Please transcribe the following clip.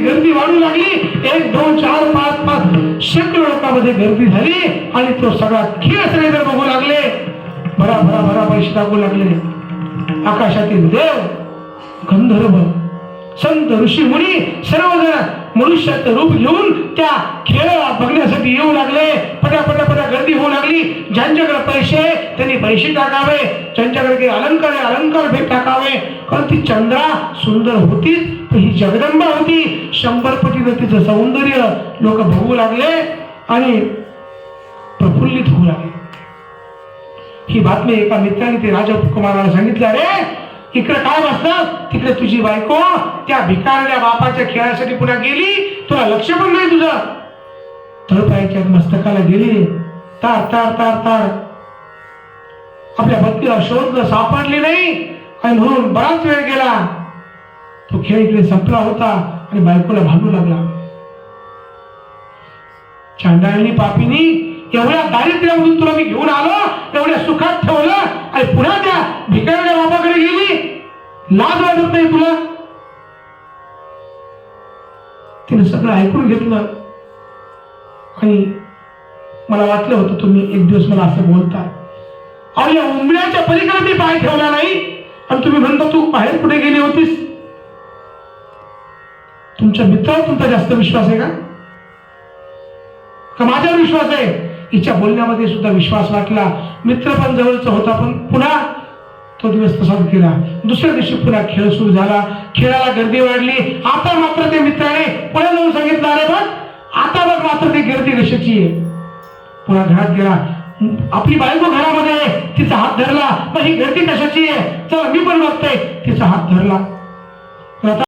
गर्दी वाढू लागली. 1 2 4 5 5 शेकडो लोकांमध्ये गर्दी झाली आणि तो सगळा खेळ सगळे बघू लागले. भरा भरा भरा पैसे टाकू लागले. आकाशातील देव, गंधर्व, संत, ऋषी, मुनी सर्वजण मनुष्याचं रूप घेऊन त्या खेळाला बघण्यासाठी येऊ लागले. पटापटा गर्दी होऊ लागली. ज्यांच्याकडे पैसे त्यांनी पैसे टाकावे, ज्यांच्याकडे काही अलंकार आहे अलंकार भेट टाकावे. कारण ती चंद्रा सुंदर होती, ही जगदंबा होती. 100 पटीने तिचं सौंदर्य लोक बघू लागले आणि प्रफुल्लित होऊ लागले. ही बातमी एका मित्राने ते राजकुमाराला सांगितलं. अरे इकडे काय बसतात, तिकडे तुझी बायको त्या भिकारल्या बापाच्या खेळासाठी पुन्हा गेली, तुला लक्ष पण नाही तुझं. तळपायाच्या मस्तकाला गेली. तार तार तार तार आपल्या भक्तीला शोधलं, सापडली नाही आणि म्हणून बराच वेळ गेला. तो खेळ इकडे संपला होता आणि बायकोला भांडू लागला. चांडाळणी पापीनी, एवढ्या दारिद्र्यामधून तुला मी घेऊन आलो, एवढ्या सुखात ठेवलं आणि पुन्हा त्या भिकारल्या बाबाकडे गेली, लाज वाटत नाही तुला? तिने सगळं ऐकून घेतलं आणि मला वाटलं होतं तुम्ही एक दिवस मला असं बोलता. अहो या उंबऱ्याच्या पलीकडे मी पाय ठेवला नाही आणि तुम्ही म्हणता तू बाहेर कुठे गेली होतीस? तुमच्या मित्रावर तुमचा जास्त विश्वास आहे का माझ्यावर विश्वास आहे? हिच्या बोलण्यामध्ये सुद्धा विश्वास वाटला. मित्र पण जवळचा होता, पण पुन्हा तो दिवस तसाच गेला. दुसऱ्या दिवशी पुन्हा खेळ सुरू झाला. खेळाला गर्दी वाढली. आता मात्र ते मित्राने पुढे जाऊन सांगितलं, अरे बघ आता बघ मात्र ती गर्दी कशाची आहे. पुन्हा घरात गेला. आपली बायको घरामध्ये आहे, तिचा हात धरला. मग ही गर्दी कशाची आहे, चला मी पण बघतोय. तिचा हात धरला.